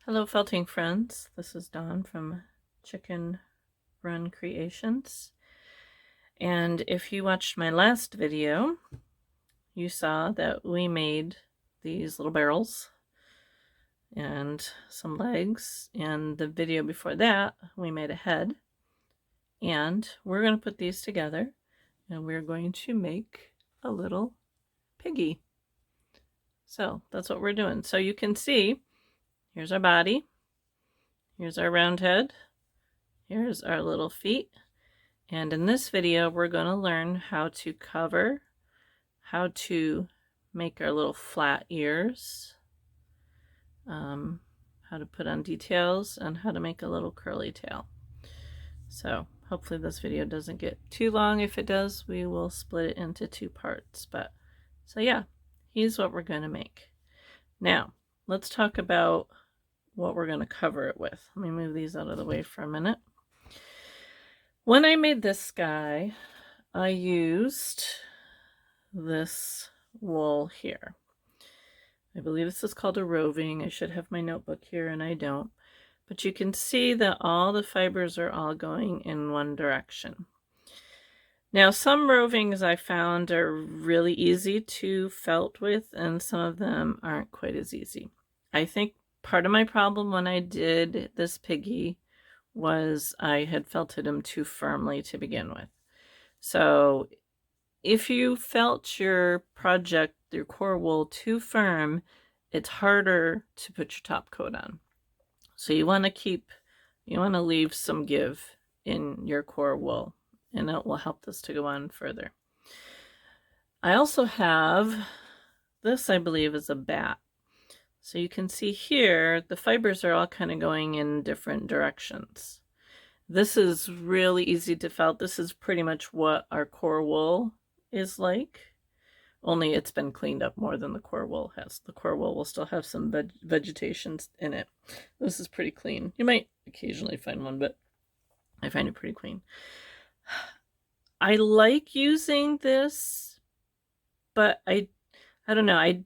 Hello felting friends, this is Dawn from Chicken Run Creations, and if you watched my last video you saw that we made these little barrels and some legs, and the video before that we made a head, and we're going to put these together and we're going to make a little piggy. So that's what we're doing. So you can see, here's our body, here's our round head, here's our little feet, and in this video we're going to learn how to cover, how to make our little flat ears, how to put on details, and how to make a little curly tail. So hopefully this video doesn't get too long. If it does, we will split it into two parts. But so yeah, here's what we're going to make. Now let's talk about what we're going to cover it with. Let me move these out of the way for a minute. When I made this guy, I used this wool here. I believe this is called a roving. I should have my notebook here and I don't. But you can see that all the fibers are all going in one direction. Now some rovings I found are really easy to felt with, and some of them aren't quite as easy. I think part of my problem when I did this piggy was I had felted him too firmly to begin with. So if you felt your project, your core wool, too firm, it's harder to put your top coat on. So you want to leave some give in your core wool, and it will help this to go on further. I also have this, I believe, is a bat. So you can see here the fibers are all kind of going in different directions. This is really easy to felt. This is pretty much what our core wool is like, only it's been cleaned up more than the core wool has. The core wool will still have some vegetation in it. This is pretty clean. You might occasionally find one, but I find it pretty clean. I like using this, but I don't know.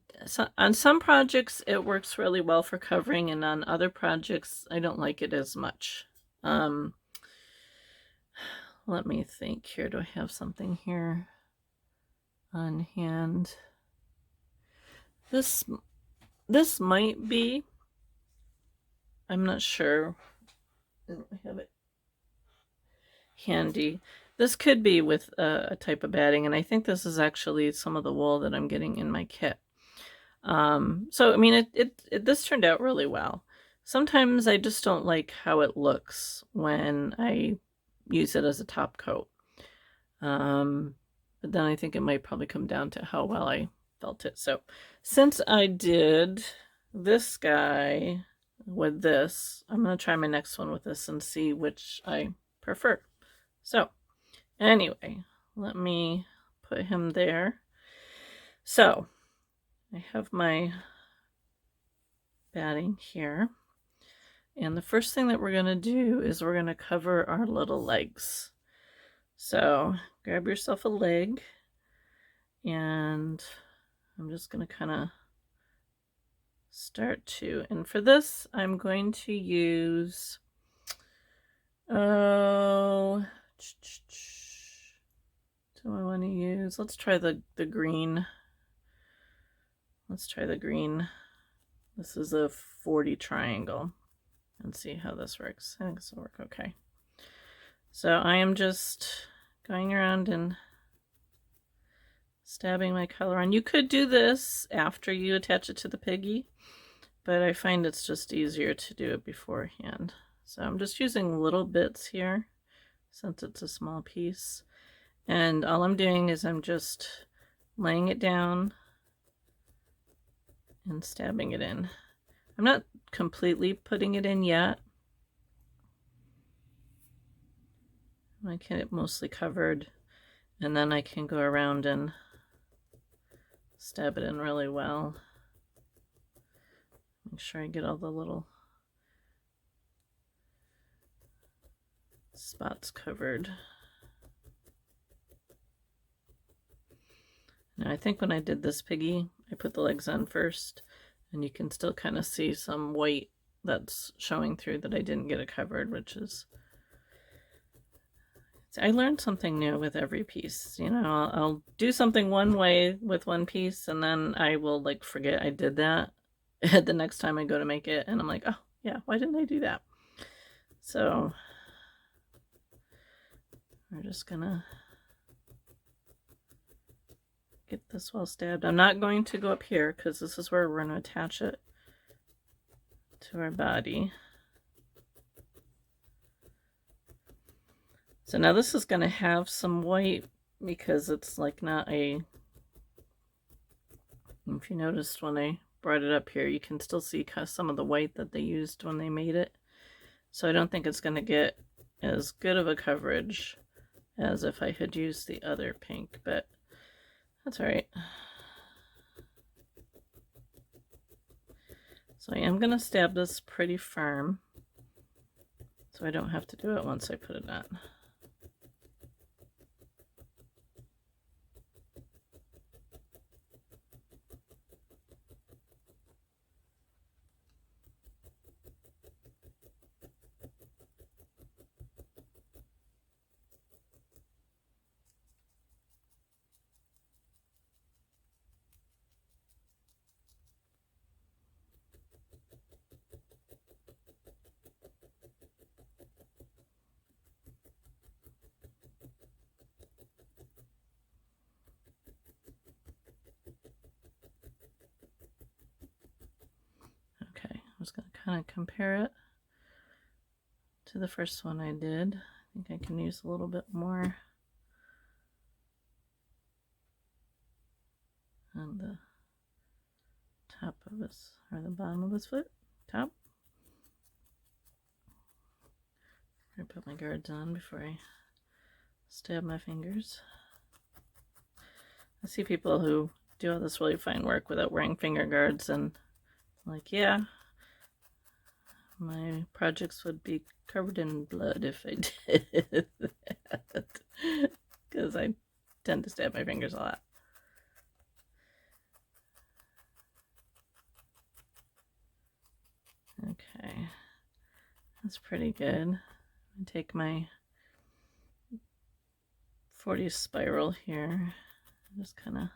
On some projects it works really well for covering, and on other projects I don't like it as much. Let me think here. Do I have something here on hand? This might be. I'm not sure. I don't have it handy. This could be with a type of batting, and I think this is actually some of the wool that I'm getting in my kit. So I mean, this turned out really well. Sometimes I just don't like how it looks when I use it as a top coat. But then I think it might probably come down to how well I felt it. So since I did this guy with this, I'm going to try my next one with this and see which I prefer. So anyway, let me put him there. So I have my batting here, and the first thing that we're going to do is we're going to cover our little legs. So grab yourself a leg, and I'm just going to kind of start to, and for this I'm going to use, do I want to use, let's try the green. Let's try the green. This is a 40 triangle, and see how this works. I think this will work okay. So I am just going around and stabbing my color on. You could do this after you attach it to the piggy, but I find it's just easier to do it beforehand. So I'm just using little bits here since it's a small piece, and all I'm doing is I'm just laying it down and stabbing it in. I'm not completely putting it in yet. I get it mostly covered, and then I can go around and stab it in really well. Make sure I get all the little spots covered. Now I think when I did this piggy, I put the legs on first, and you can still kind of see some white that's showing through that I didn't get it covered, which is, I learned something new with every piece. You know, I'll do something one way with one piece, and then I will like forget I did that the next time I go to make it, and I'm like, oh yeah, why didn't I do that? So we're just gonna get this well stabbed. I'm not going to go up here because this is where we're going to attach it to our body. So now this is going to have some white because it's like not a, if you noticed when I brought it up here, you can still see some of the white that they used when they made it. So I don't think it's going to get as good of a coverage as if I had used the other pink, but that's all right. So I am going to stab this pretty firm so I don't have to do it once I put it on. I was going to kind of compare it to the first one I did. I think I can use a little bit more on the top of his, or the bottom of his foot, top. I'm going to put my guards on before I stab my fingers. I see people who do all this really fine work without wearing finger guards, and like, yeah, my projects would be covered in blood if I did that, because I tend to stab my fingers a lot. Okay, that's pretty good. I take my 40 spiral here, just kind of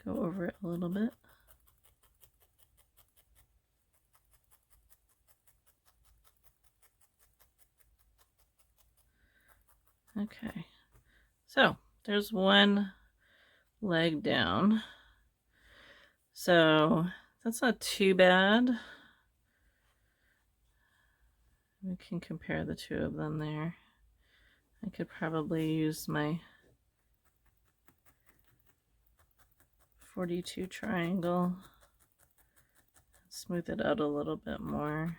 go over it a little bit. Okay, so there's one leg down. So that's not too bad. We can compare the two of them there. I could probably use my 42 triangle, smooth it out a little bit more.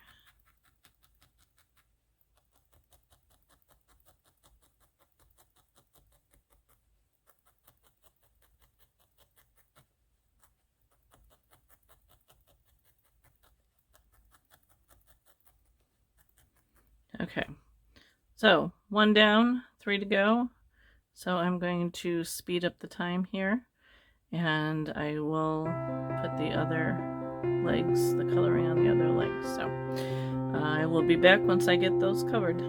Okay, so one down, 3 to go. So I'm going to speed up the time here, and I will put the other legs, the coloring on the other legs. So I will be back once I get those covered.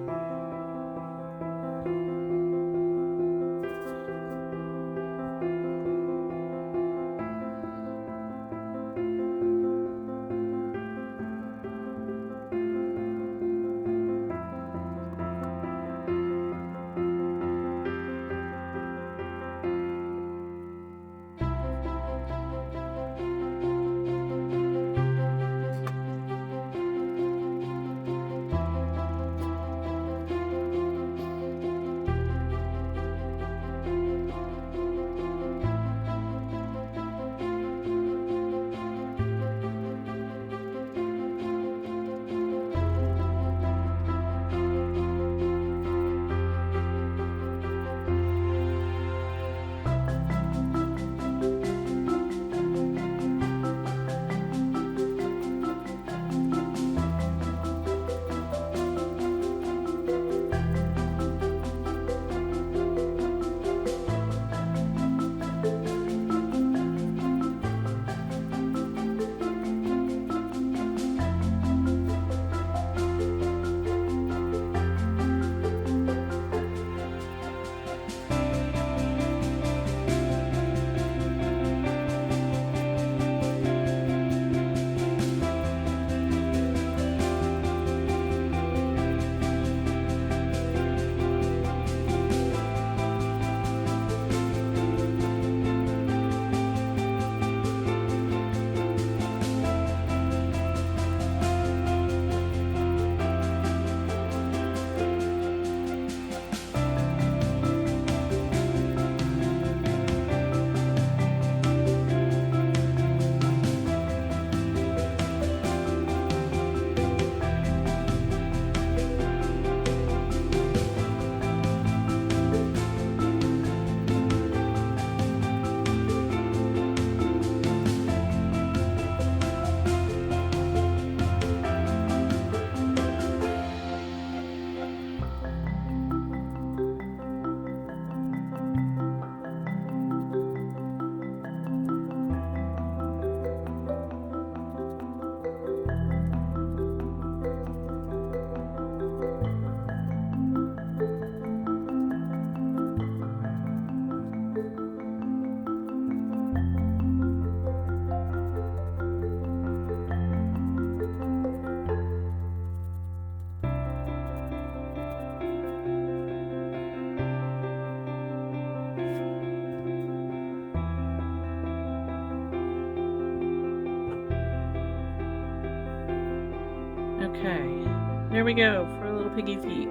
Okay, there we go for little piggy feet.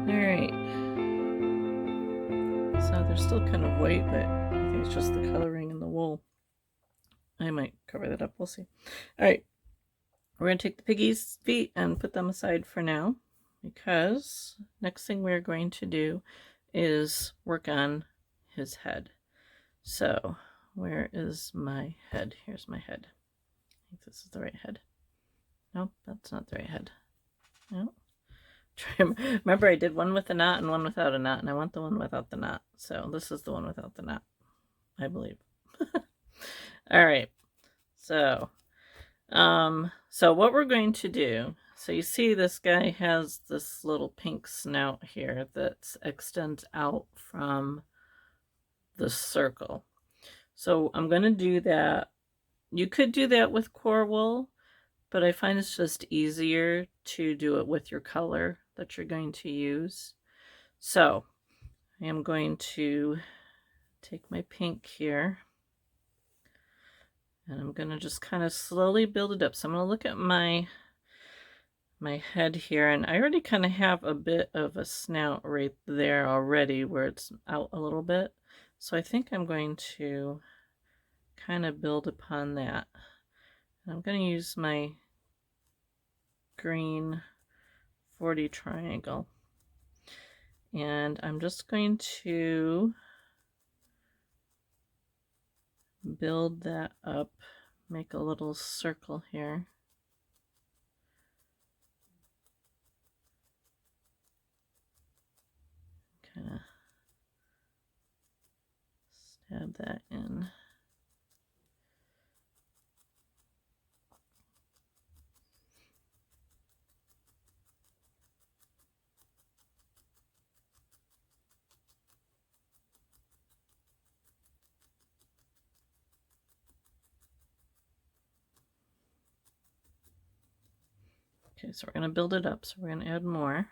Alright. So they're still kind of white, but I think it's just the coloring in the wool. I might cover that up, we'll see. Alright, we're going to take the piggy's feet and put them aside for now, because next thing we're going to do is work on his head. So where is my head? Here's my head. I think this is the right head. Nope, that's not the right head. No. Remember, I did one with a knot and one without a knot, and I want the one without the knot. So this is the one without the knot, I believe. All right. So what we're going to do, so you see this guy has this little pink snout here that extends out from the circle. So I'm going to do that. You could do that with core wool, but I find it's just easier to do it with your color that you're going to use. So I am going to take my pink here, and I'm going to just kind of slowly build it up. So I'm going to look at my head here, and I already kind of have a bit of a snout right there already where it's out a little bit. So I think I'm going to kind of build upon that. And I'm going to use my green 40 triangle, and I'm just going to build that up, make a little circle here. Kind of stab that in. Okay, so we're going to build it up, so we're going to add more.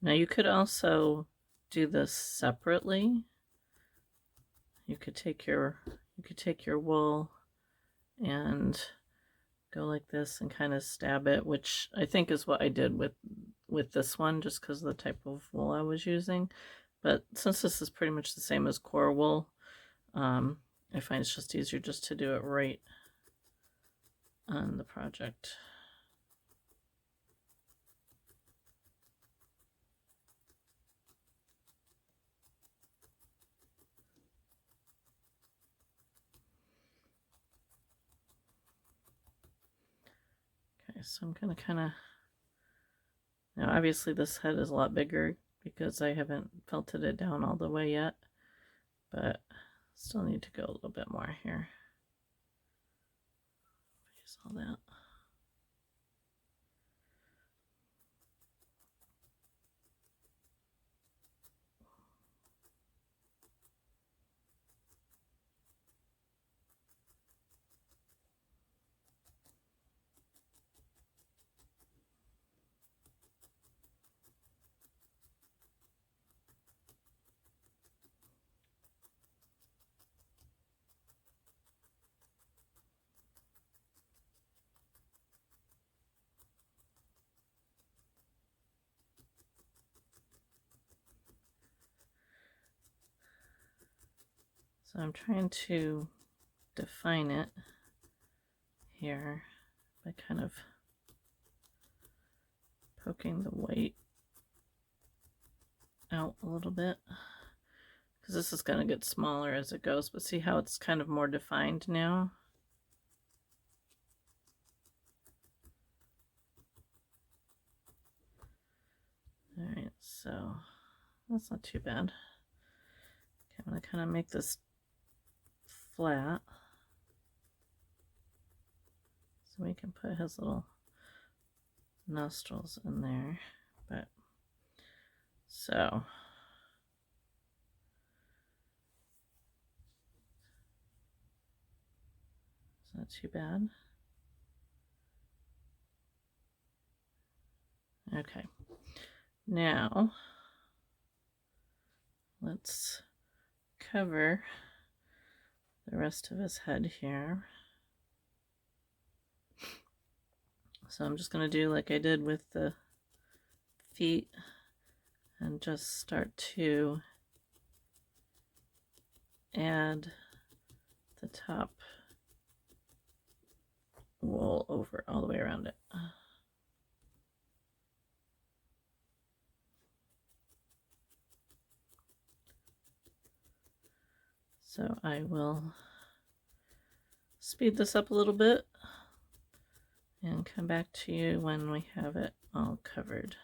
Now you could also do this separately. You could take your wool and go like this and kind of stab it, which I think is what I did with this one, just because of the type of wool I was using. But since this is pretty much the same as core wool, I find it's just easier just to do it right on the project. Okay, so I'm gonna kind of, now obviously this head is a lot bigger because I haven't felted it down all the way yet, but still need to go a little bit more here. Use all that. So I'm trying to define it here by kind of poking the white out a little bit, because this is going to get smaller as it goes, but see how it's kind of more defined now? Alright, so that's not too bad. Okay, I'm going to kind of make this flat so we can put his little nostrils in there. But so it's not too bad. Okay, now let's cover the rest of his head here. So I'm just going to do like I did with the feet and just start to add the top wool over all the way around it. So I will speed this up a little bit and come back to you when we have it all covered.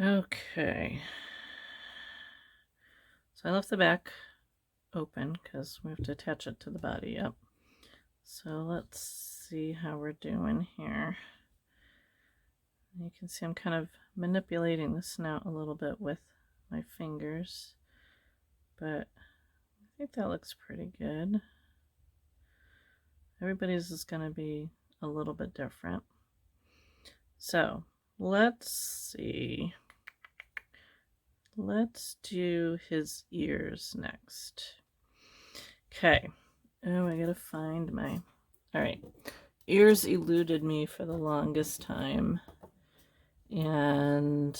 Okay, so I left the back open because we have to attach it to the body. Yep. So let's see how we're doing here. You can see I'm kind of manipulating the snout a little bit with my fingers, but I think that looks pretty good. Everybody's is going to be a little bit different. So let's see. Let's do his ears next. Okay. Oh, I gotta find my... Alright. Ears eluded me for the longest time. And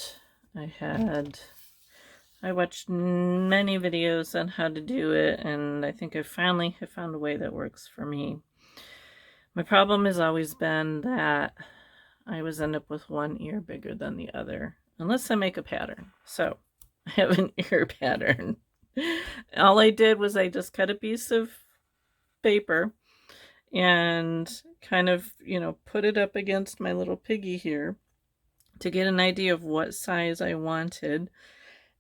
I watched many videos on how to do it, and I think I finally have found a way that works for me. My problem has always been that I always end up with one ear bigger than the other, unless I make a pattern. So I have an ear pattern. All I did was I just cut a piece of paper and kind of, you know, put it up against my little piggy here to get an idea of what size I wanted.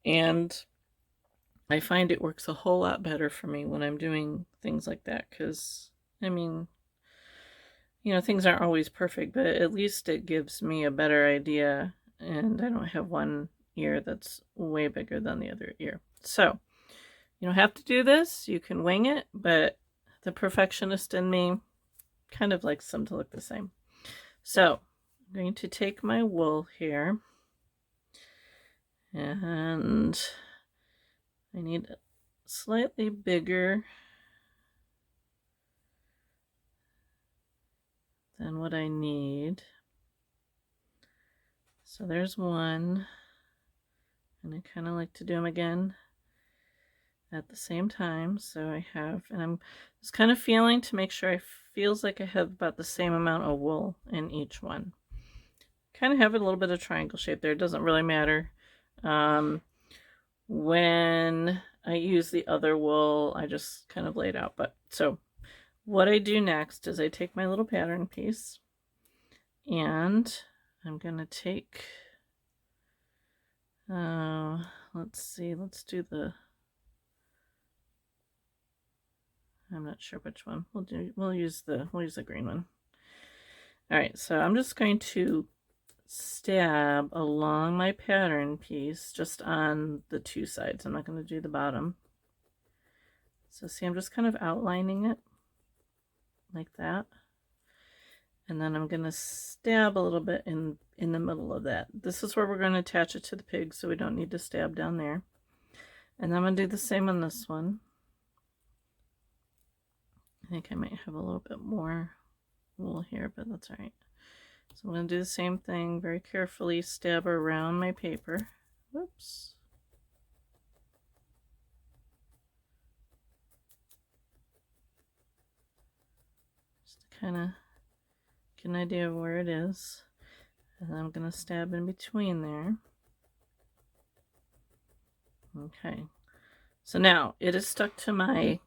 And I find it works a whole lot better for me when I'm doing things like that, because, I mean, you know, things aren't always perfect, but at least it gives me a better idea, and I don't have one ear that's way bigger than the other ear. So, you don't have to do this. You can wing it, but the perfectionist in me kind of likes them to look the same. So, I'm going to take my wool here, and I need a slightly bigger than what I need. So there's one, and I kind of like to do them again at the same time. So I have, and I'm just kind of feeling to make sure it feels like I have about the same amount of wool in each one. Kind of have a little bit of triangle shape there. It doesn't really matter. When I use the other wool, I just kind of lay it out. But so what I do next is I take my little pattern piece, and I'm gonna take, let's see, let's do the, I'm not sure which one. We'll use the green one. All right, so I'm just going to stab along my pattern piece just on the two sides. I'm not going to do the bottom. So see, I'm just kind of outlining it like that. And then I'm going to stab a little bit in the middle of that. This is where we're going to attach it to the pig, so we don't need to stab down there. And then I'm going to do the same on this one. I think I might have a little bit more wool here, but that's all right. So I'm going to do the same thing, very carefully stab around my paper. Whoops. Just to kind of get an idea of where it is. And then I'm going to stab in between there. Okay. So now it is stuck to my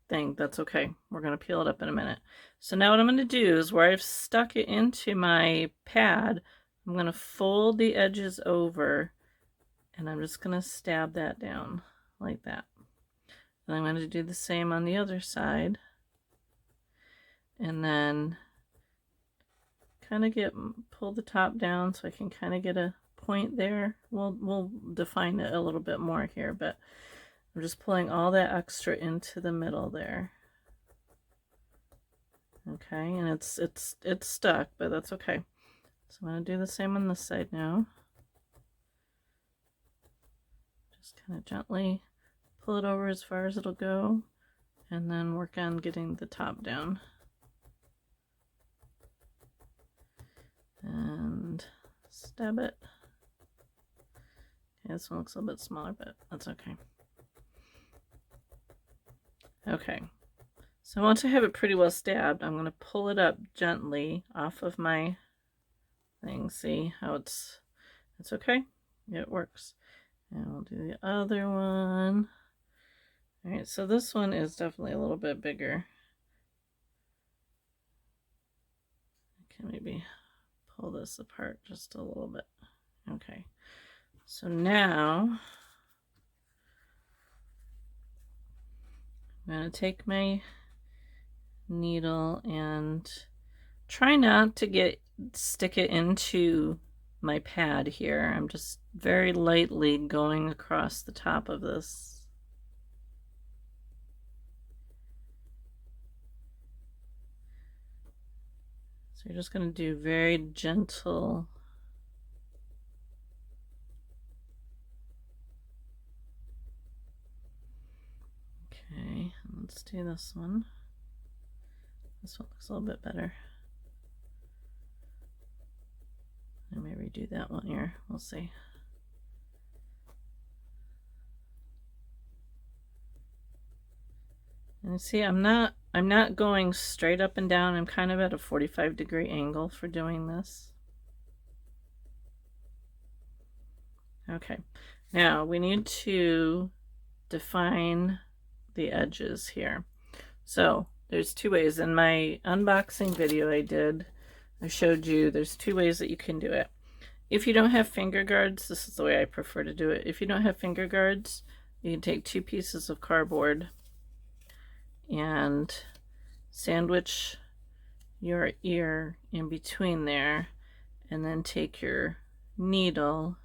thing. That's okay. We're going to peel it up in a minute. So now what I'm going to do is where I've stuck it into my pad, I'm going to fold the edges over and I'm just going to stab that down like that. And I'm going to do the same on the other side. And then kind of pull the top down so I can kind of get a point there. We'll define it a little bit more here, but I'm just pulling all that extra into the middle there. Okay, and it's stuck, but that's okay. So I'm going to do the same on this side now. Just kind of gently pull it over as far as it'll go, and then work on getting the top down. And stab it. Okay, this one looks a little bit smaller, but that's okay. Okay, so once I have it pretty well stabbed, I'm going to pull it up gently off of my thing. See how it's okay? Yeah, it works. And we'll do the other one. All right, so this one is definitely a little bit bigger. I can maybe pull this apart just a little bit. Okay, so now I'm going to take my needle and try not to stick it into my pad here. I'm just very lightly going across the top of this. So you're just going to do very gentle. Okay, let's do this one. This one looks a little bit better. I may redo that one here. We'll see. And see, I'm not going straight up and down. I'm kind of at a 45-degree angle for doing this. Okay, now we need to define the edges here. So there's two ways. In my unboxing video I showed you there's two ways that you can do it. If you don't have finger guards, this is the way I prefer to do it. If you don't have finger guards, you can take 2 pieces of cardboard and sandwich your ear in between there, and then take your needle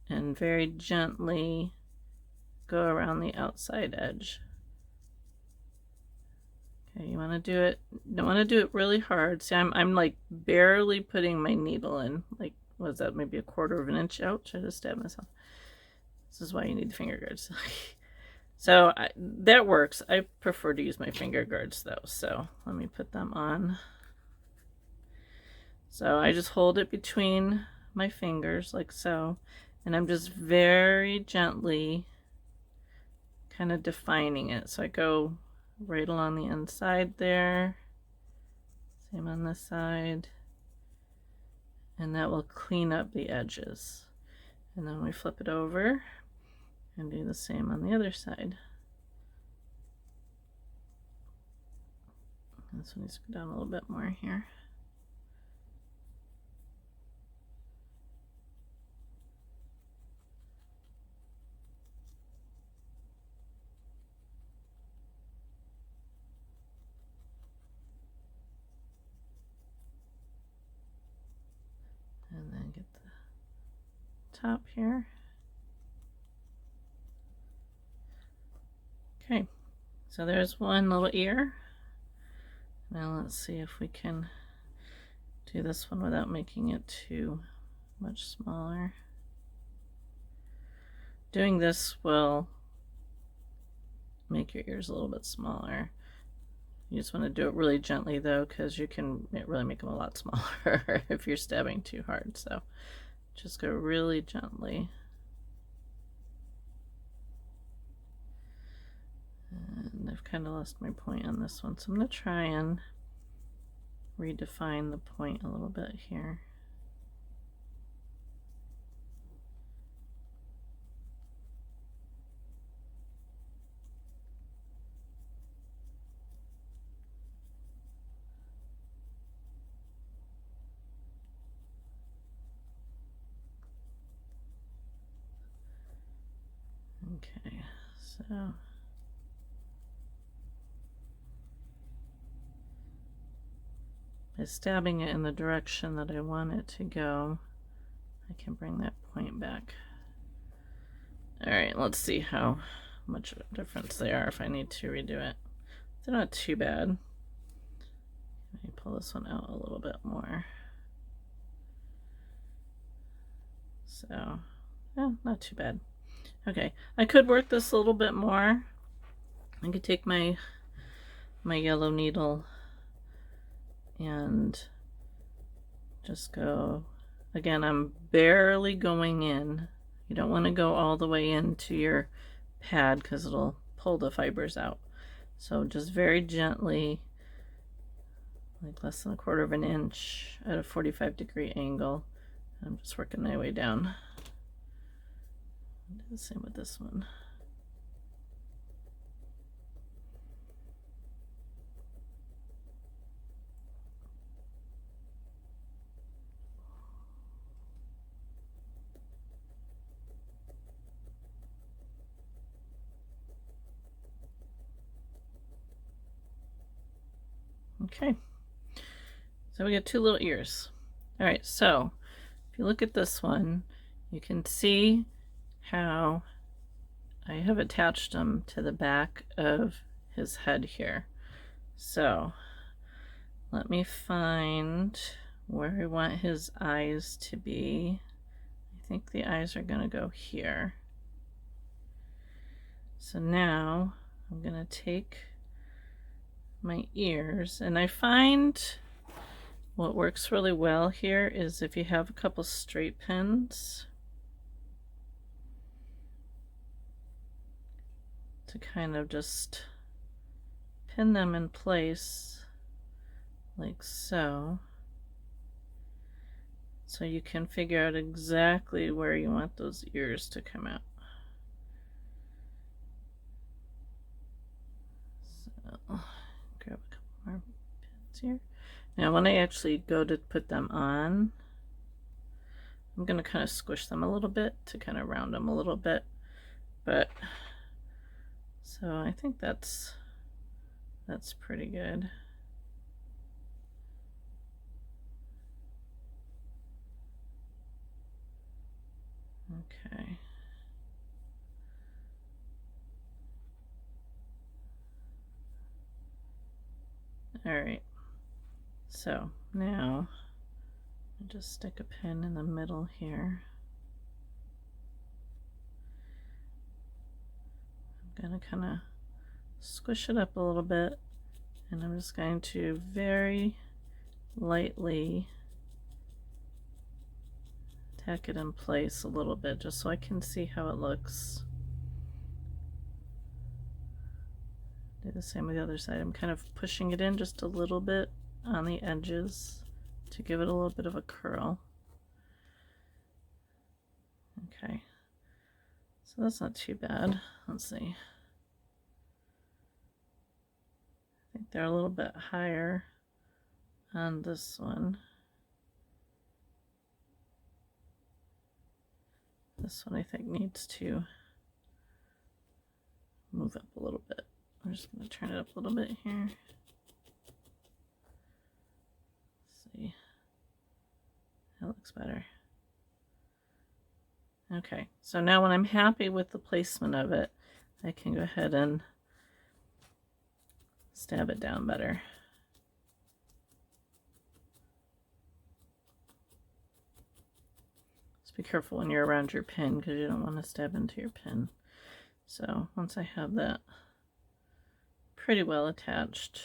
and very gently go around the outside edge. Okay, you want to do it, don't want to do it really hard. See, I'm like barely putting my needle in, like, what is that, maybe a 1/4 of an inch out? I just stabbed myself. This is why you need the finger guards. So that works. I prefer to use my finger guards though, so let me put them on. So I just hold it between my fingers like so, and I'm just very gently kind of defining it. So I go right along the inside there, same on this side, and that will clean up the edges. And then we flip it over and do the same on the other side. This one needs to go down a little bit more here. And then get the top here. Okay, so there's one little ear. Now let's see if we can do this one without making it too much smaller. Doing this will make your ears a little bit smaller. You just want to do it really gently though, because you can really make them a lot smaller if you're stabbing too hard. So just go really gently. And I've kind of lost my point on this one, so I'm going to try and redefine the point a little bit here. Okay, so by stabbing it in the direction that I want it to go, I can bring that point back. Alright, let's see how much difference they are if I need to redo it. They're not too bad. Let me pull this one out a little bit more. So, yeah, not too bad. Okay, I could work this a little bit more. I could take my yellow needle and just go, again, I'm barely going in. You don't want to go all the way into your pad because it'll pull the fibers out. So just very gently, like less than 1/4 of an inch at a 45-degree angle. I'm just working my way down. Do the same with this one. Okay, so we got 2 little ears. All right, so if you look at this one, you can see how I have attached them to the back of his head here. So let me find where I want his eyes to be. I think the eyes are going to go here. So now I'm going to take my ears, and I find what works really well here is if you have a couple straight pins to kind of just pin them in place like so, so you can figure out exactly where you want those ears to come out. So grab a couple more pins here. Now when I actually go to put them on, I'm going to kind of squish them a little bit to kind of round them a little bit. But so I think that's pretty good. Okay. All right. So now I just stick a pin in the middle here. I'm going to kind of squish it up a little bit, and I'm just going to very lightly tack it in place a little bit just so I can see how it looks. Do the same with the other side. I'm kind of pushing it in just a little bit on the edges to give it a little bit of a curl. Okay, so that's not too bad. Let's see. I think they're a little bit higher on this one. This one I think needs to move up a little bit. I'm just going to turn it up a little bit here. Let's see. That looks better. Okay, so now when I'm happy with the placement of it, I can go ahead and stab it down better. be careful when you're around your pin because you don't want to stab into your pin. So once I have that pretty well attached,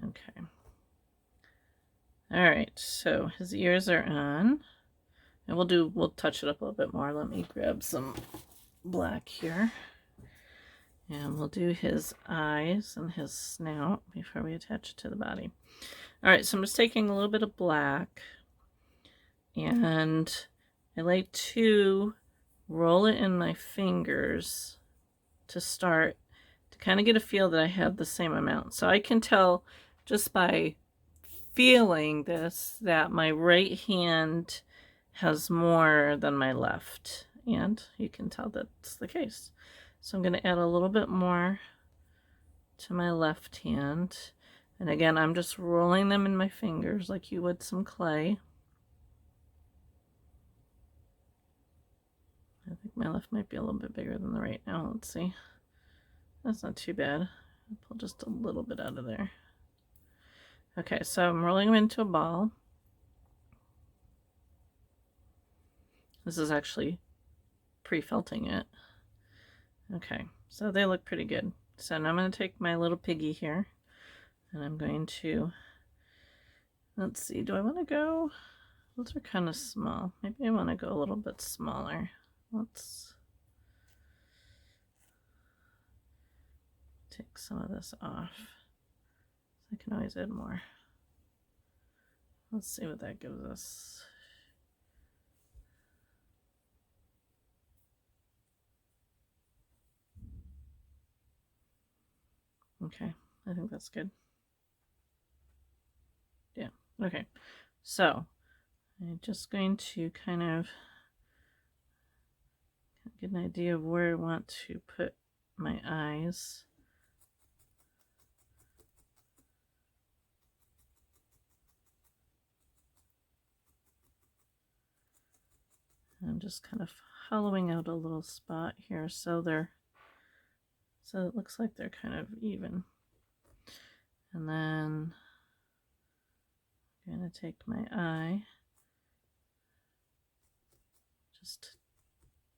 okay. All right, so his ears are on, and we'll touch it up a little bit more. Let me grab some black here, and we'll do his eyes and his snout before we attach it to the body. All right, so I'm just taking a little bit of black, and I like to roll it in my fingers to start, to kind of get a feel that I have the same amount. So I can tell just by feeling this that my right hand has more than my left, and you can tell that's the case. So I'm going to add a little bit more to my left hand, and again I'm just rolling them in my fingers like you would some clay. I think my left might be a little bit bigger than the right now. Let's see. That's not too bad. I'll pull just a little bit out of there. Okay, so I'm rolling them into a ball. This is actually pre-felting it. Okay, so they look pretty good. So now I'm going to take my little piggy here, and I'm going to, let's see, do I want to go, those are kind of small. Maybe I want to go a little bit smaller. Let's take some of this off. I can always add more. Let's see what that gives us. Okay, I think that's good. Yeah, okay. So I'm just going to kind of get an idea of where I want to put my eyes. I'm just kind of hollowing out a little spot here so it looks like they're kind of even. And then I'm going to take my eye, just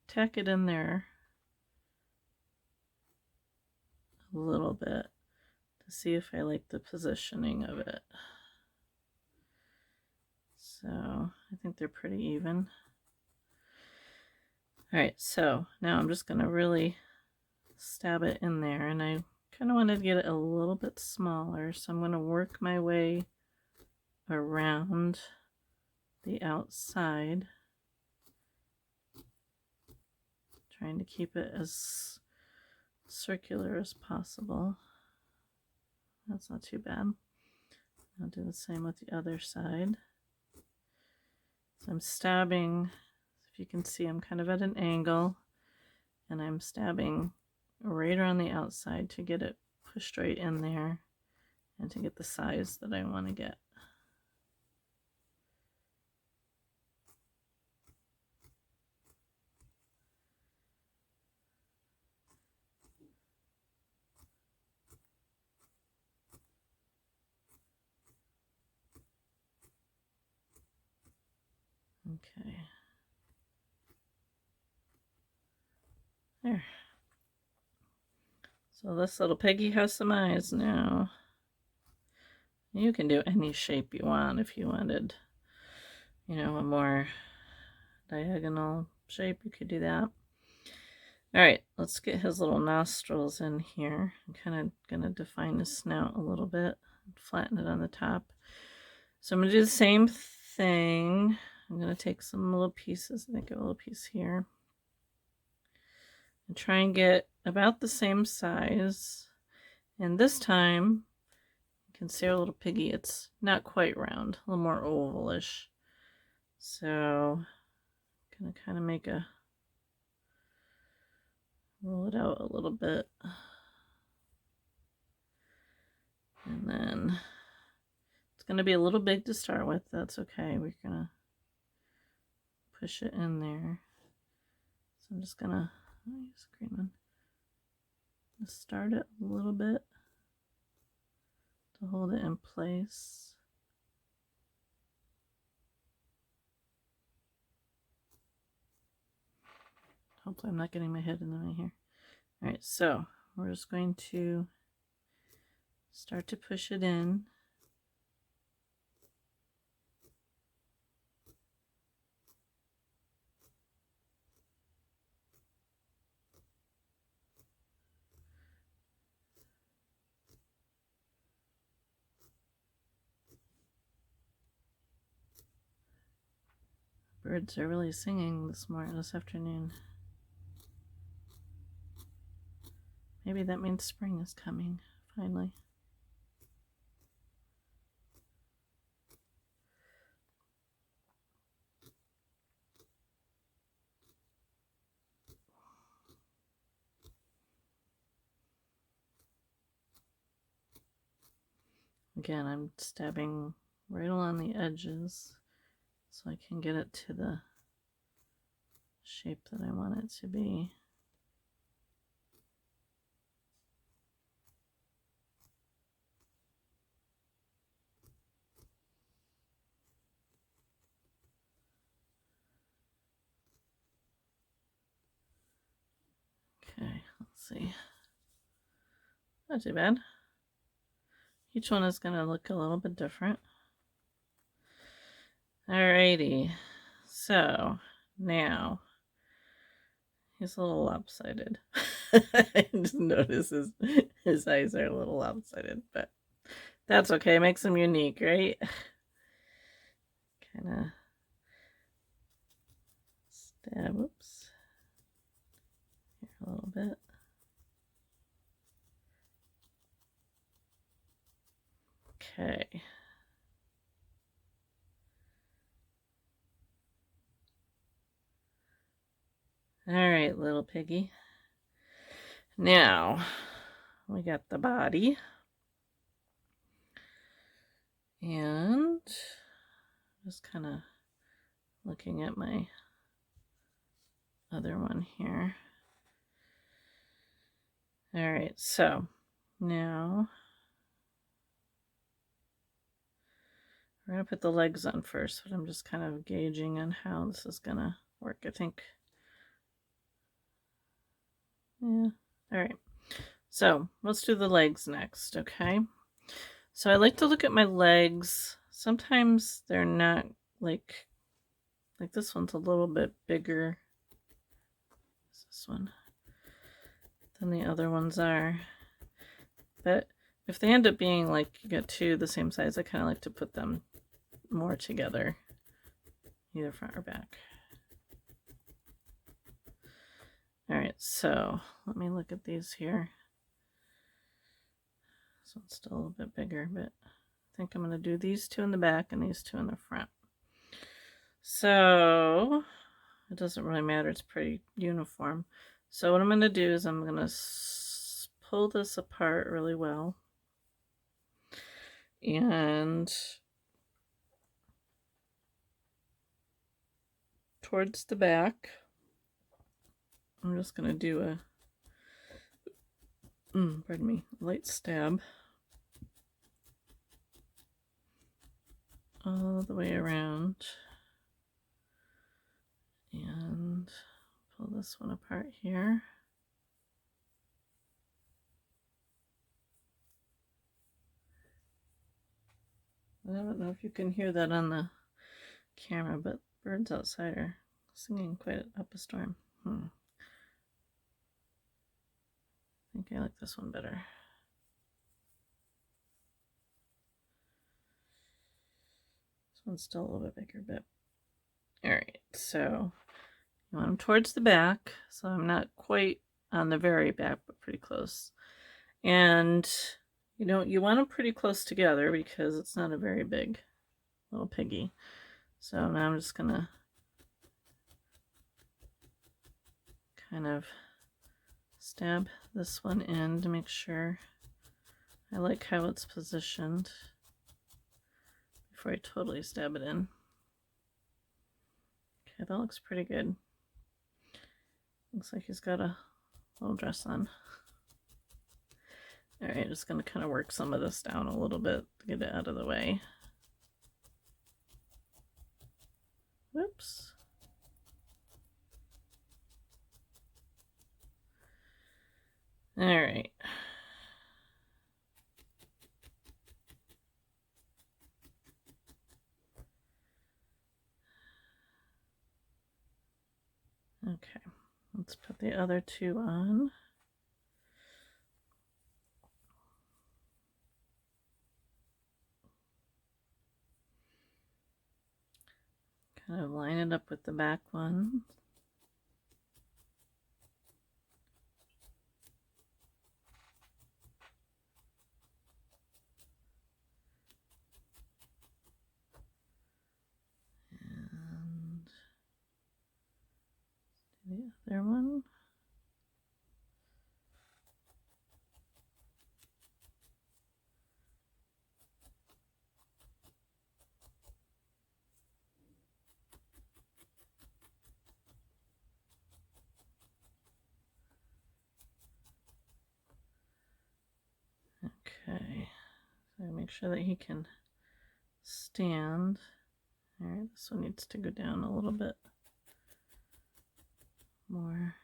tack it in there a little bit to see if I like the positioning of it. So I think they're pretty even. All right, so now I'm just going to really stab it in there, and I kind of wanted to get it a little bit smaller, so I'm going to work my way around the outside, trying to keep it as circular as possible. That's not too bad. I'll do the same with the other side. So I'm stabbing, if you can see, I'm kind of at an angle, and I'm stabbing right around the outside to get it pushed right in there and to get the size that I want to get. Okay. There. So this little piggy has some eyes now. You can do any shape you want if you wanted, you know, a more diagonal shape, you could do that. All right, let's get his little nostrils in here. I'm kind of going to define his snout a little bit, flatten it on the top. So I'm going to do the same thing. I'm going to take some little pieces, I think a little piece here, and try and get about the same size. And this time, you can see our little piggy, it's not quite round, a little more ovalish. So I'm going to kind of make a, roll it out a little bit. And then it's going to be a little big to start with. That's okay. We're going to push it in there. So I'm just going to use the green one. Just start it a little bit to hold it in place. Hopefully I'm not getting my head in the way here. All right, so we're just going to start to push it in. Birds are really singing this afternoon. Maybe that means spring is coming, finally. Again, I'm stabbing right along the edges so I can get it to the shape that I want it to be. Okay, let's see. Not too bad. Each one is going to look a little bit different. Alrighty, so now he's a little lopsided. I just noticed his eyes are a little lopsided, but that's okay. It makes him unique, right? Kind of stab, oops, here a little bit. Okay. All right, little piggy. Now we got the body. And just kind of looking at my other one here. All right, so now we're going to put the legs on first, but I'm just kind of gauging on how this is going to work. I think, yeah, all right. So let's do the legs next, okay? So I like to look at my legs. Sometimes they're not like this one's a little bit bigger. This one than the other ones are. But if they end up being like you get two the same size, I kind of like to put them more together, either front or back. All right, so let me look at these here. This one's still a little bit bigger, but I think I'm going to do these two in the back and these two in the front. So it doesn't really matter, it's pretty uniform. So what I'm going to do is I'm going to pull this apart really well. And towards the back, I'm just going to do a, pardon me, light stab all the way around and pull this one apart here. I don't know if you can hear that on the camera, but birds outside are singing quite up a storm. I think I like this one better. This one's still a little bit bigger, but all right. So you want them towards the back, so I'm not quite on the very back, but pretty close. And you want them pretty close together because it's not a very big little piggy. So now I'm just gonna kind of stab this one in to make sure I like how it's positioned before I totally stab it in. Okay, that looks pretty good. Looks like he's got a little dress on. All right, just going to kind of work some of this down a little bit to get it out of the way. Whoops. All right. Okay, let's put the other two on. Kind of line it up with the back one. And the other one. Okay, so make sure that he can stand. All right, this one needs to go down a little bit more.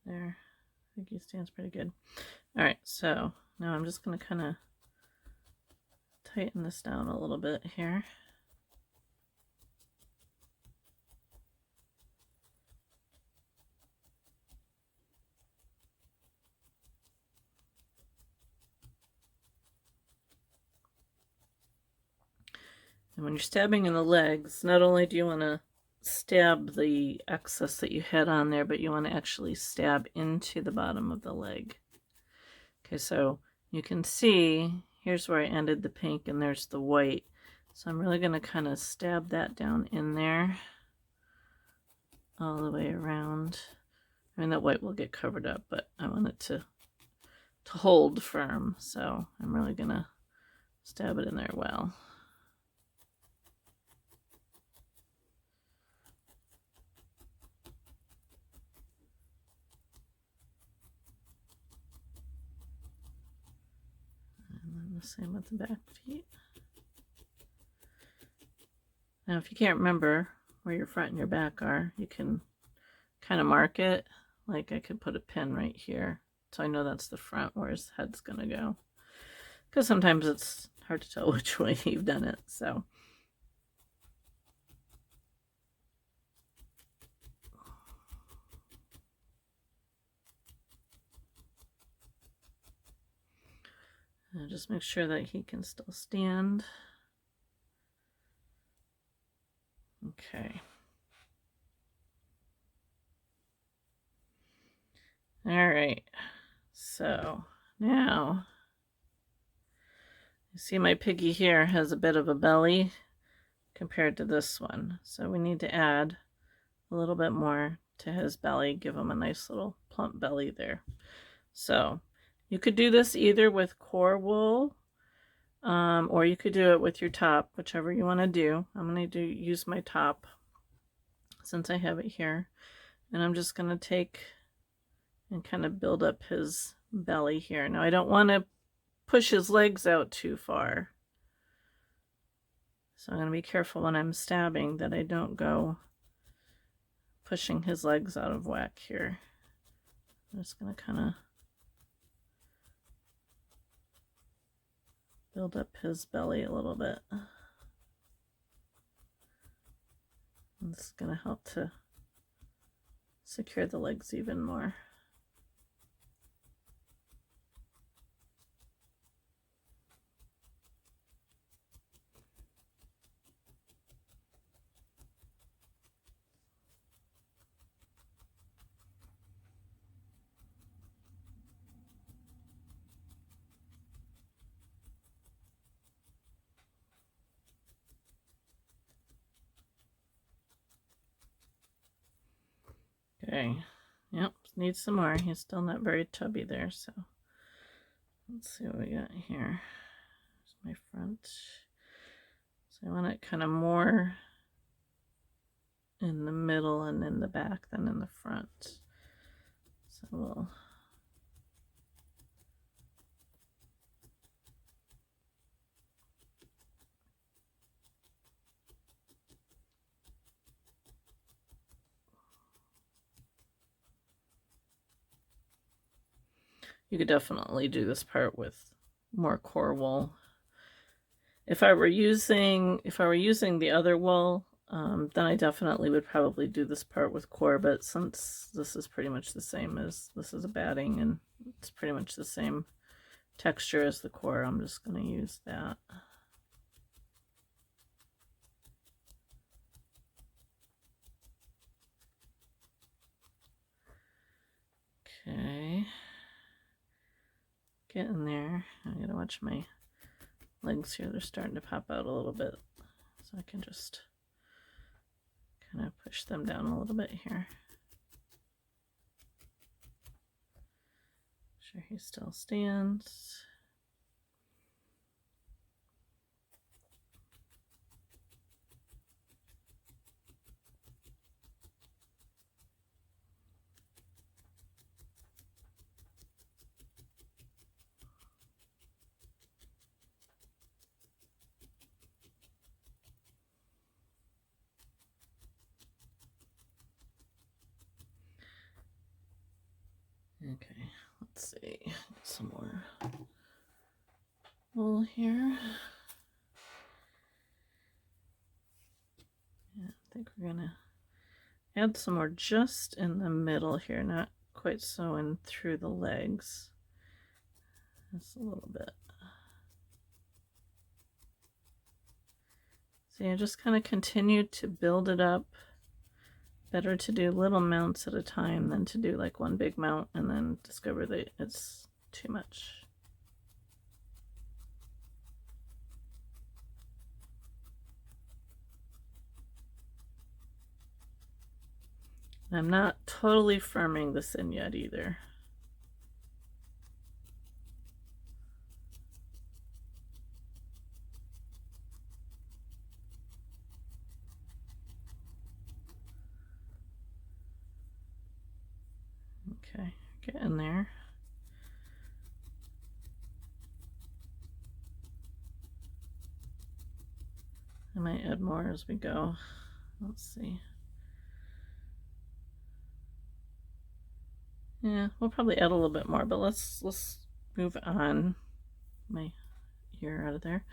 There, I think he stands pretty good. All right, so now I'm just going to kind of tighten this down a little bit here. And when you're stabbing in the legs, not only do you want to stab the excess that you had on there, but you want to actually stab into the bottom of the leg. Okay, so you can see, here's where I ended the pink and there's the white. So I'm really going to kind of stab that down in there all the way around. I mean, that white will get covered up, but I want it to hold firm. So I'm really going to stab it in there well. And then the same with the back feet. Now, if you can't remember where your front and your back are, you can kind of mark it. Like I could put a pin right here, so I know that's the front where his head's gonna go. Because sometimes it's hard to tell which way you've done it, so. And just make sure that he can still stand. Okay. All right, so now you see my Piggy here has a bit of a belly compared to this one. So we need to add a little bit more to his belly, give him a nice little plump belly there. So you could do this either with core wool, or you could do it with your top, whichever you want to do. I'm going to use my top since I have it here. And I'm just going to take and kind of build up his belly here. Now I don't want to push his legs out too far. So I'm going to be careful when I'm stabbing that I don't go pushing his legs out of whack here. I'm just going to kind of build up his belly a little bit. And this is going to help to secure the legs even more. Okay, yep, needs some more. He's still not very chubby there, so let's see what we got here. Here's my front. So I want it kind of more in the middle and in the back than in the front. So we'll You could definitely do this part with more core wool. If I were using the other wool, then I definitely would probably do this part with core, but since this is pretty much the same as, this is a batting and it's pretty much the same texture as the core, I'm just going to use that. Okay. Get in there. I gotta watch my legs here. They're starting to pop out a little bit. So I can just kind of push them down a little bit here. Make sure he still stands. Okay, let's see. Get some more wool here. Yeah, I think we're gonna add some more just in the middle here, not quite so in through the legs. Just a little bit. See, I just kind of continued to build it up. Better to do little mounts at a time than to do like one big mount and then discover that it's too much. I'm not totally firming this in yet either. Okay, get in there. I might add more as we go. Let's see. Yeah, we'll probably add a little bit more, but let's move on. My ear out of there.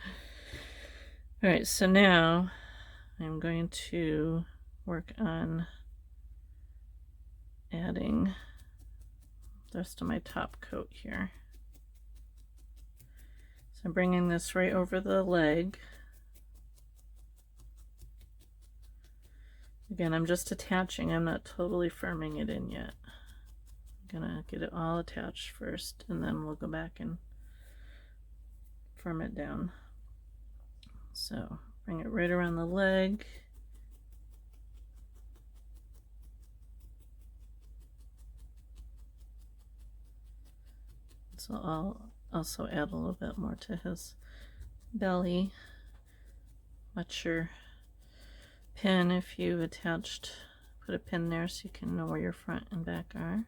All right, so now I'm going to work on adding the rest of my top coat here. So I'm bringing this right over the leg. Again, I'm just attaching, I'm not totally firming it in yet. I'm gonna get it all attached first and then we'll go back and firm it down. So bring it right around the leg. So I'll also add a little bit more to his belly. Watch your pin if you've attached, put a pin there so you can know where your front and back are.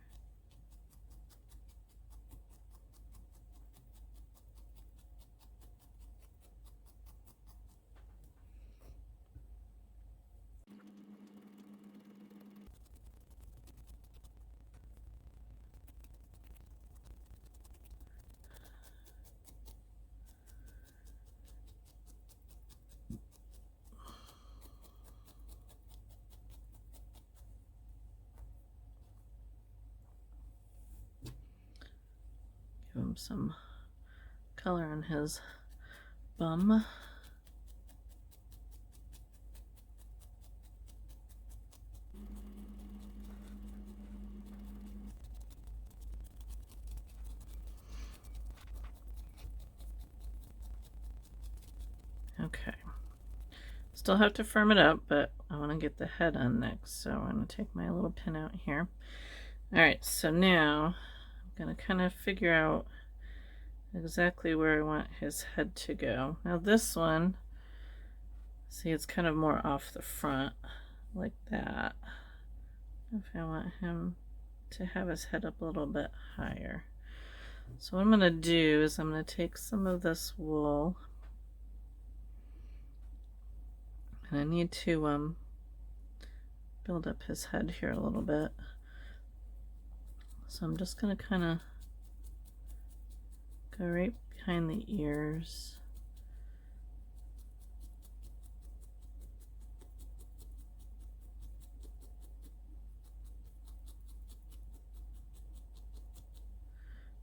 Give him some color on his bum. Okay. Still have to firm it up, but I want to get the head on next, so I'm going to take my little pin out here. Alright, so now I'm going to kind of figure out exactly where I want his head to go. Now this one, see, it's kind of more off the front, like that. If I want him to have his head up a little bit higher. So what I'm going to do is I'm going to take some of this wool, and I need to build up his head here a little bit. So I'm just going to kind of Go right behind the ears.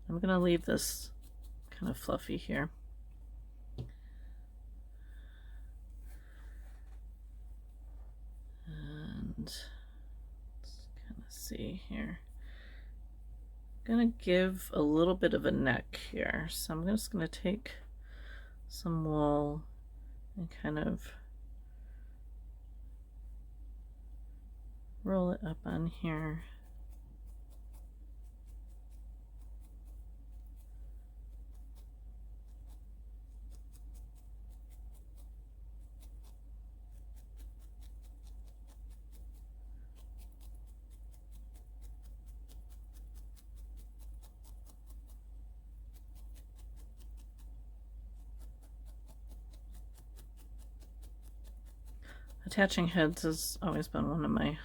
I'm going to leave this kind of fluffy here. And let's kind of see here. I'm going to give a little bit of a neck here. So I'm just going to take some wool and kind of roll it up on here. Attaching heads has always been one of my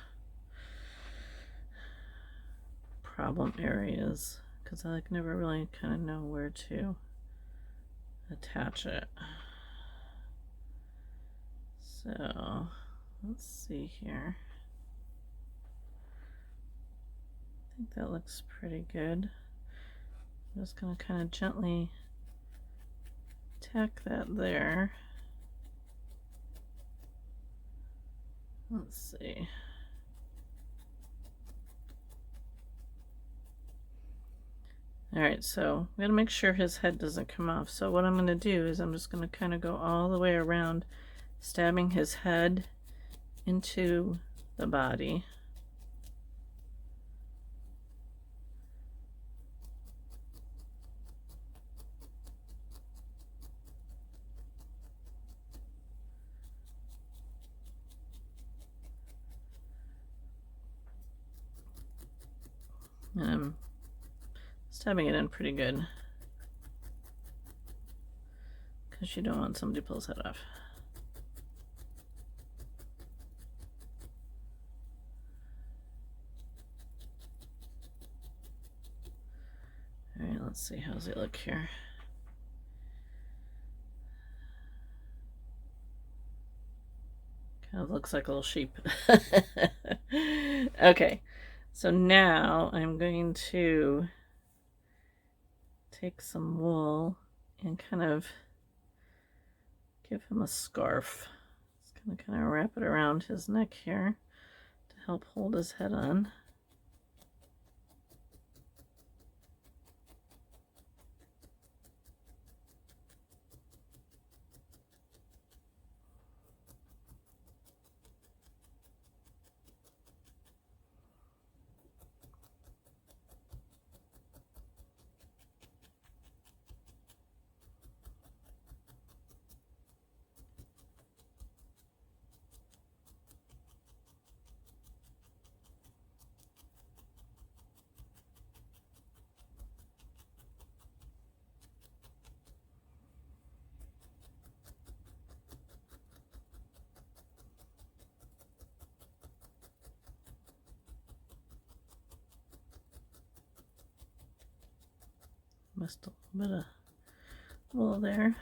problem areas because I never really kind of know where to attach it. So let's see here. I think that looks pretty good. I'm just going to kind of gently tack that there. Let's see. Alright, so we gotta make sure his head doesn't come off. So what I'm going to do is I'm just going to kind of go all the way around, stabbing his head into the body. And I'm stabbing it in pretty good because you don't want somebody to pull his head off. Alright, let's see, how's it look here? Kind of looks like a little sheep. Okay, so now I'm going to take some wool and kind of give him a scarf. Just gonna kind of wrap it around his neck here to help hold his head on. Missed a little bit of wool there.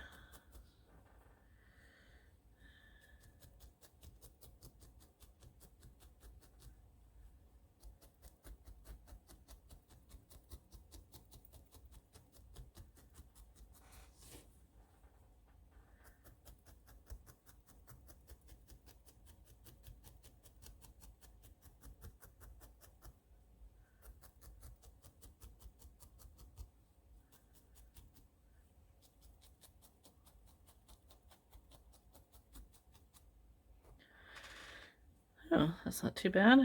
Oh, that's not too bad.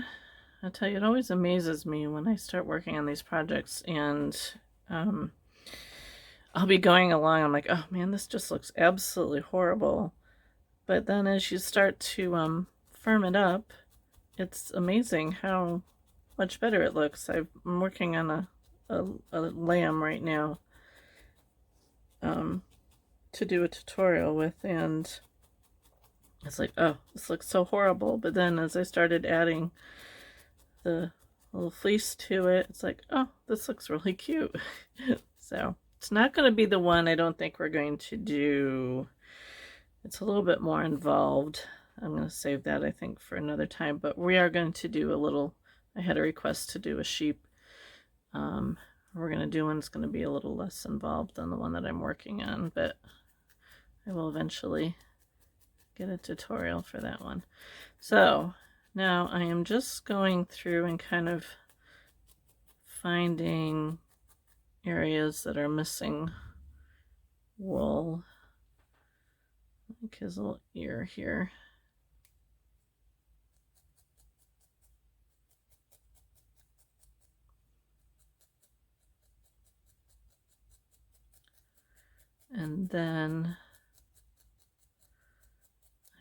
I tell you, it always amazes me when I start working on these projects and I'll be going along, I'm like, oh man, this just looks absolutely horrible. But then as you start to firm it up, it's amazing how much better it looks. I'm working on a lamb right now to do a tutorial with, and it's like, oh, this looks so horrible. But then as I started adding the little fleece to it, it's like, oh, this looks really cute. So It's not going to be the one I don't think we're going to do. It's a little bit more involved. I'm going to save that, I think, for another time. But we are going to do a little, I had a request to do a sheep. We're going to do one that's going to be a little less involved than the one that I'm working on. But I will eventually get a tutorial for that one. So now I am just going through and kind of finding areas that are missing wool, like his little ear here. And then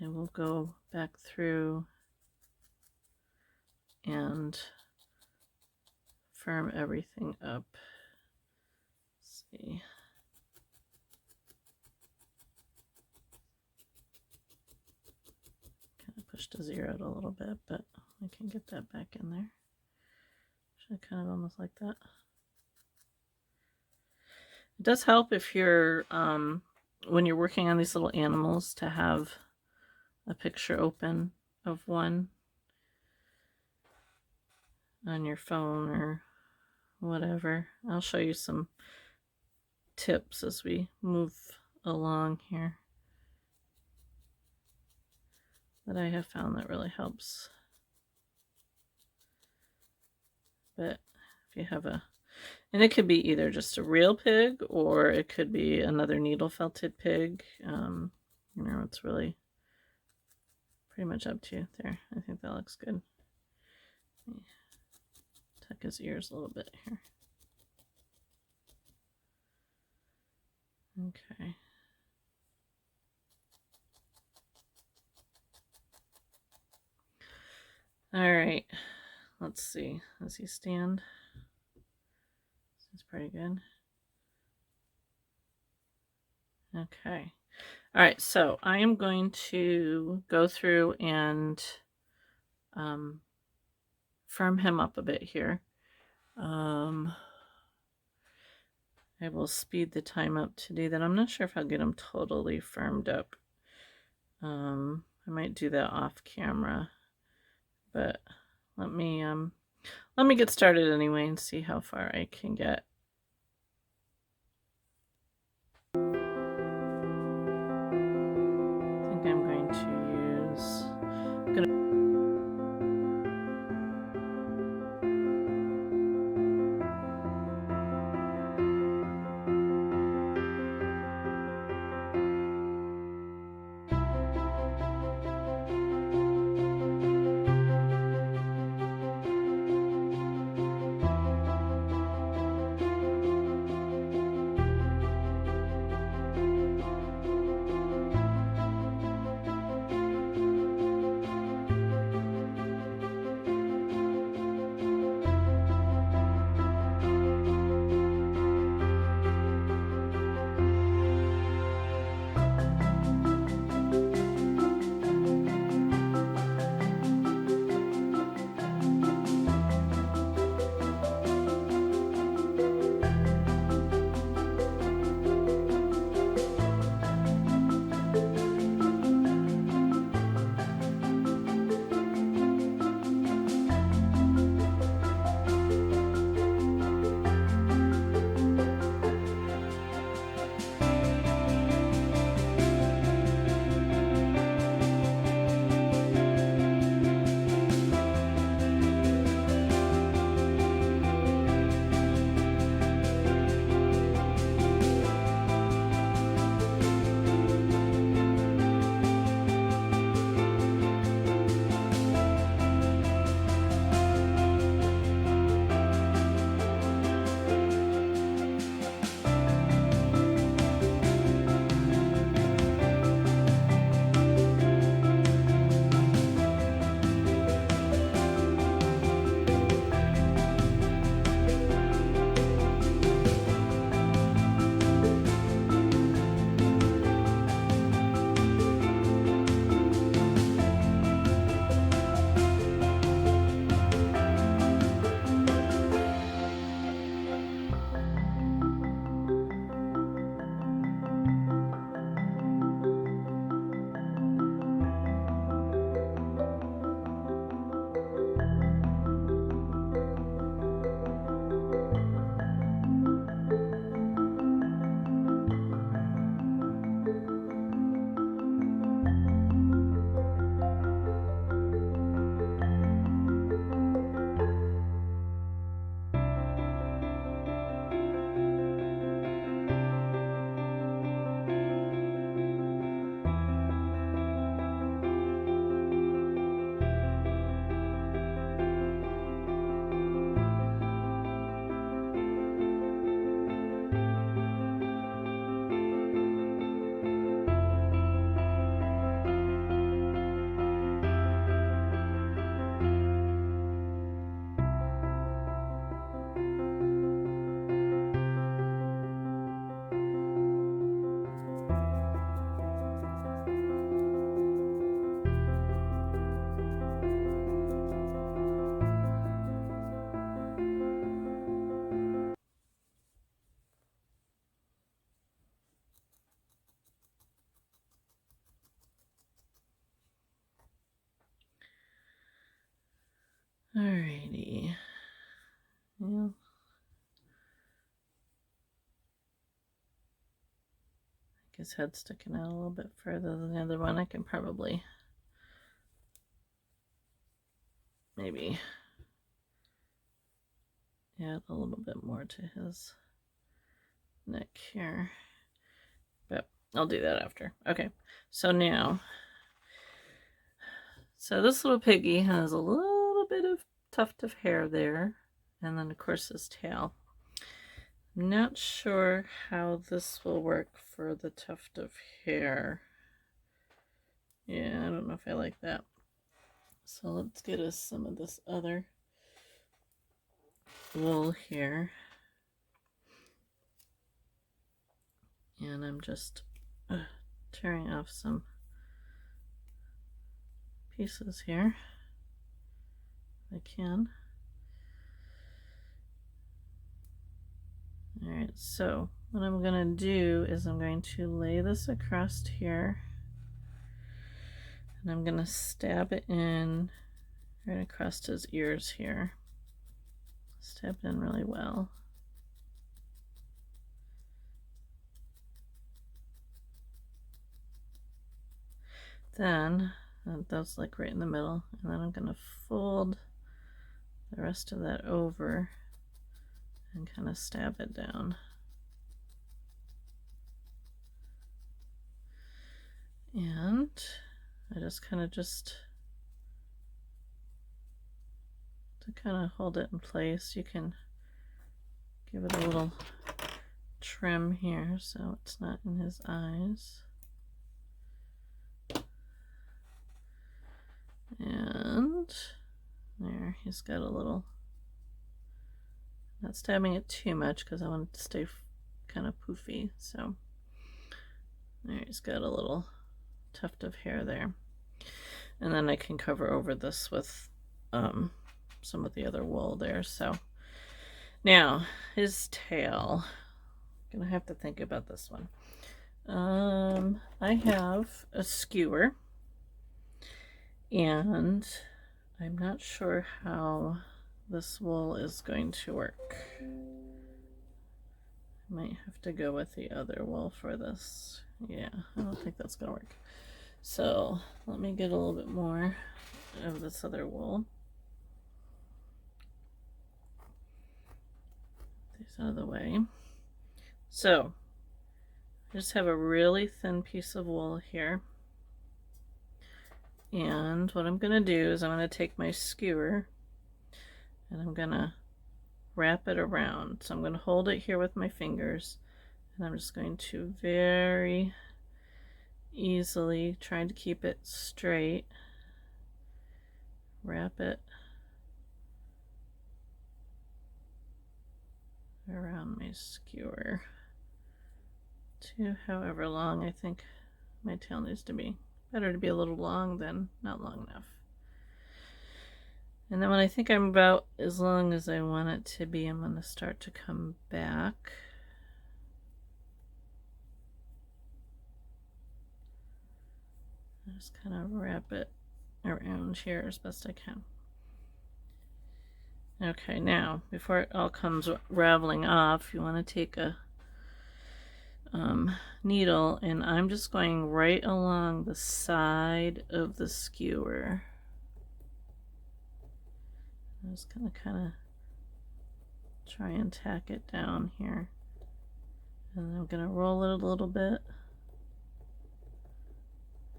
I will go back through and firm everything up. Let's see. Kind of pushed his ear out a little bit, but I can get that back in there. Should kind of almost like that. It does help if you're, when you're working on these little animals, to have a picture open of one on your phone or whatever. I'll show you some tips as we move along here that I have found that really helps. But if you have a, and it could be either just a real pig or it could be another needle felted pig. You know, it's really pretty much up to you. There, I think that looks good. Tuck his ears a little bit here. Okay. All right. Let's see. Does he stand? This is pretty good. Okay. All right. So I am going to go through and firm him up a bit here. I will speed the time up to do that. I'm not sure if I'll get him totally firmed up. I might do that off camera, but let me get started anyway and see how far I can get. I think I'm going to use, Alrighty. Yeah. His head's sticking out a little bit further than the other one. I can probably maybe add a little bit more to his neck here, but I'll do that after. Okay, so now, so this little piggy has a little bit of tuft of hair there, and then of course his tail. I'm not sure how this will work for the tuft of hair. Yeah, I don't know if I like that. So let's get us some of this other wool here. And I'm just tearing off some pieces here if I can. Alright, so what I'm going to do is I'm going to lay this across here, and I'm going to stab it in right across his ears here. Stab it in really well. Then, that's like right in the middle, and then I'm going to fold the rest of that over and kind of stab it down. And I just kind of to kind of hold it in place, you can give it a little trim here so it's not in his eyes. And there, he's got a little, not stabbing it too much because I want it to stay kind of poofy. So there, he's got a little tuft of hair there. And then I can cover over this with some of the other wool there. So now his tail, I'm gonna have to think about this one. I have a skewer, and I'm not sure how this wool is going to work. I might have to go with the other wool for this. Yeah, I don't think that's gonna work. So let me get a little bit more of this other wool. These out of the way. So I just have a really thin piece of wool here. And what I'm going to do is I'm going to take my skewer and I'm going to wrap it around. So I'm going to hold it here with my fingers, and I'm just going to very easily, trying to keep it straight, wrap it around my skewer to however long I think my tail needs to be. Better to be a little long than not long enough. And then when I think I'm about as long as I want it to be, I'm going to start to come back. Just kind of wrap it around here as best I can. Okay, now before it all comes raveling off, you want to take a needle, and I'm just going right along the side of the skewer. I'm just gonna kind of try and tack it down here, and I'm gonna roll it a little bit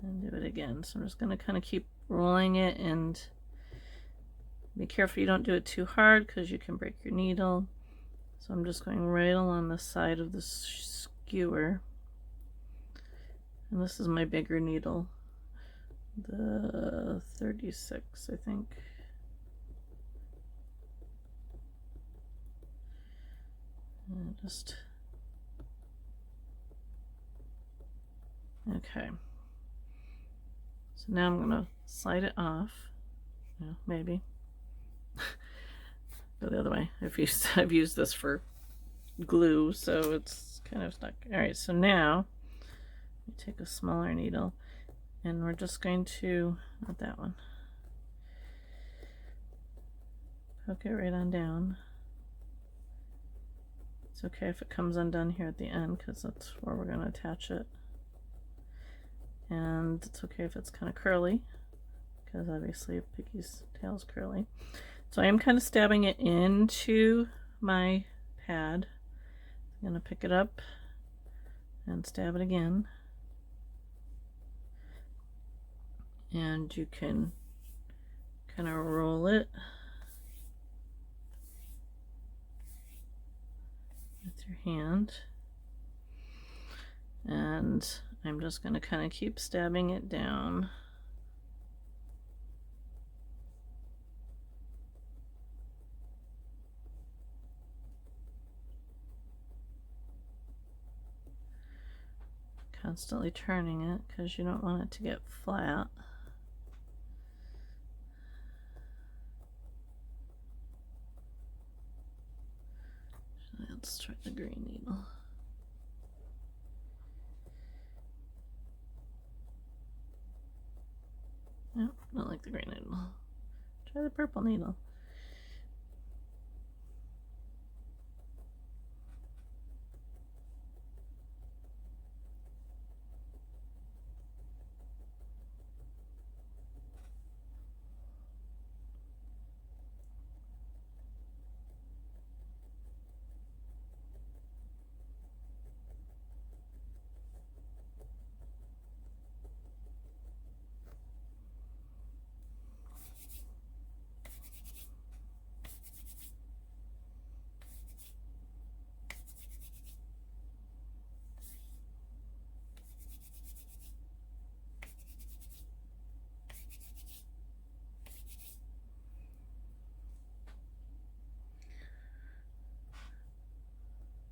and do it again. So I'm just gonna kind of keep rolling it, and be careful you don't do it too hard because you can break your needle. So I'm just going right along the side of the skewer. And this is my bigger needle, the 36, I think. And just, okay. So now I'm gonna slide it off. Yeah, maybe. Go the other way. I've used this for glue, so it's kind of stuck. All right, so now we take a smaller needle, and we're just going to, not that one, hook it right on down. It's okay if it comes undone here at the end because that's where we're going to attach it. And it's okay if it's kind of curly because obviously Piggy's tail is curly. So I am kind of stabbing it into my pad. I'm going to pick it up and stab it again. And you can kind of roll it with your hand. And I'm just going to kind of keep stabbing it down. Constantly turning it because you don't want it to get flat. Let's try the green needle. Nope, not like the green needle. Try the purple needle.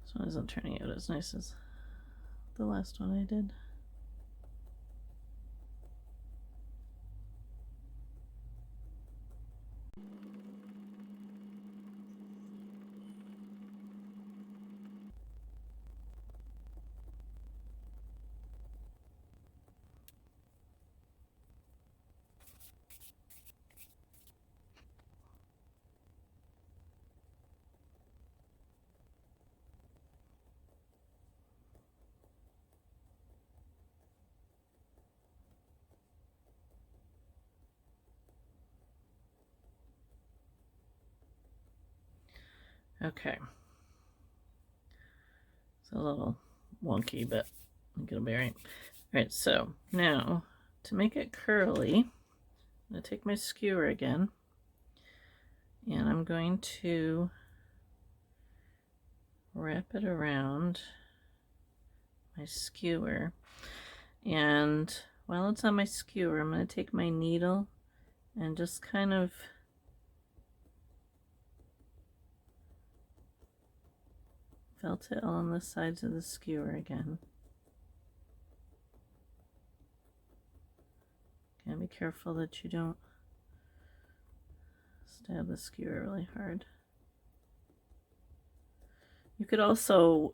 This one isn't turning out as nice as the last one I did. Okay. It's a little wonky, but I think it'll be right. Alright, so now to make it curly, I'm going to take my skewer again and I'm going to wrap it around my skewer. And while it's on my skewer, I'm going to take my needle and just kind of felt it on the sides of the skewer again. Gotta be careful that you don't stab the skewer really hard. You could also,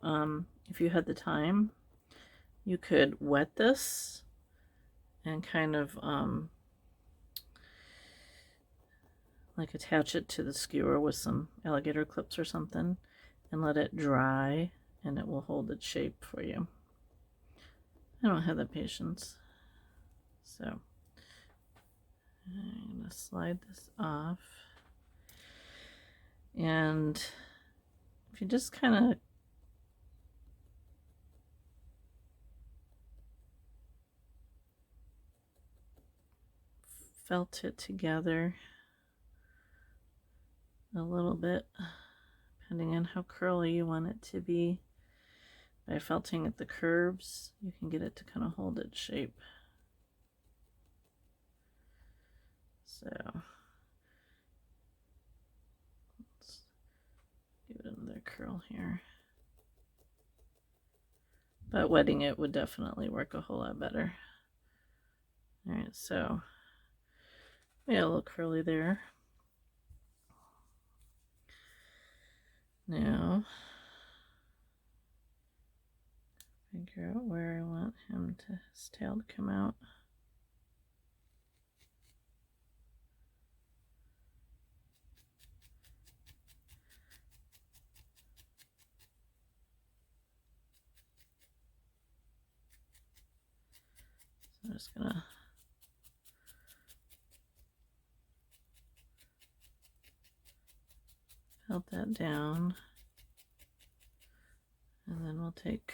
if you had the time, you could wet this and kind of like attach it to the skewer with some alligator clips or something and let it dry, and it will hold its shape for you. I don't have the patience, so I'm going to slide this off. And if you just kind of felt it together a little bit, depending on how curly you want it to be, by felting at the curves, you can get it to kind of hold its shape. So let's give it another curl here. But wetting it would definitely work a whole lot better. Alright, so we got a little curly there. Now, figure out where I want his tail to come out. I'm just gonna felt that down, and then we'll take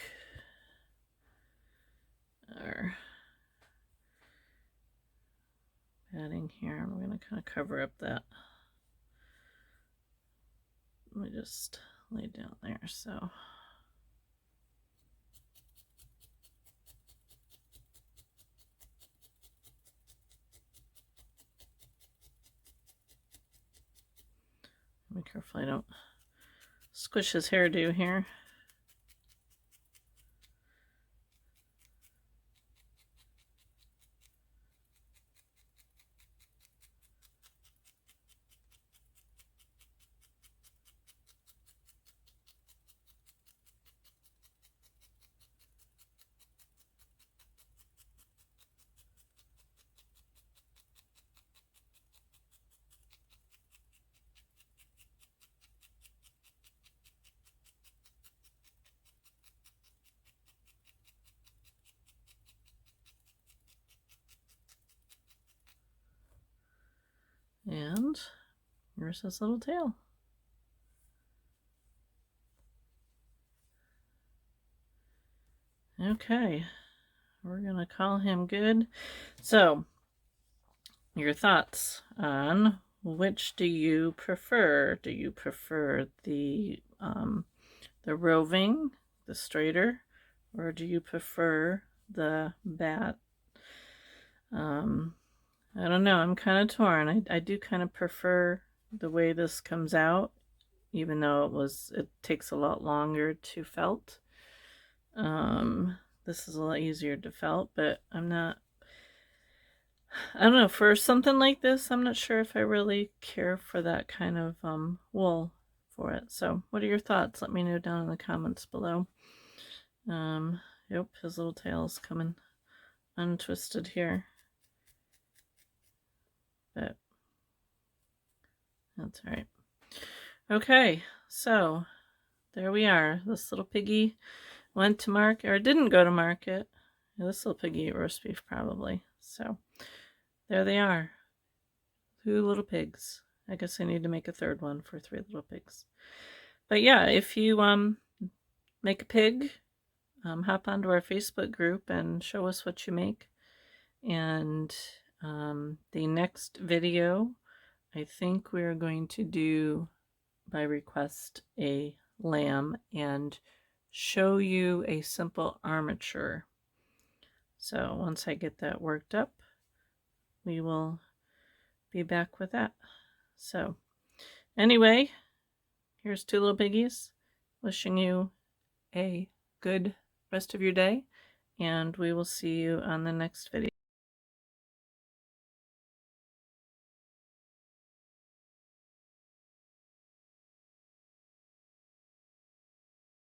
our padding here, and we're going to kind of cover up that. Let me just lay down there. So be careful I don't squish his hairdo here. And here's his little tail. Okay, we're gonna call him good. So, your thoughts on which do you prefer? Do you prefer the roving, the straighter, or do you prefer the bat? I don't know. I'm kind of torn. I do kind of prefer the way this comes out, even though it takes a lot longer to felt. This is a lot easier to felt, but I don't know, for something like this, I'm not sure if I really care for that kind of wool for it. So what are your thoughts? Let me know down in the comments below. Yep, his little tail's coming untwisted here, but that's all right. Okay, so there we are. This little piggy went to market, or didn't go to market. This little piggy ate roast beef probably. So there they are. 2 little pigs. I guess I need to make a third one for 3 little pigs. But yeah, if you make a pig, hop onto our Facebook group and show us what you make. And the next video, I think we're going to do, by request, a lamb and show you a simple armature. So once I get that worked up, we will be back with that. So anyway, here's 2 little piggies. Wishing you a good rest of your day, and we will see you on the next video.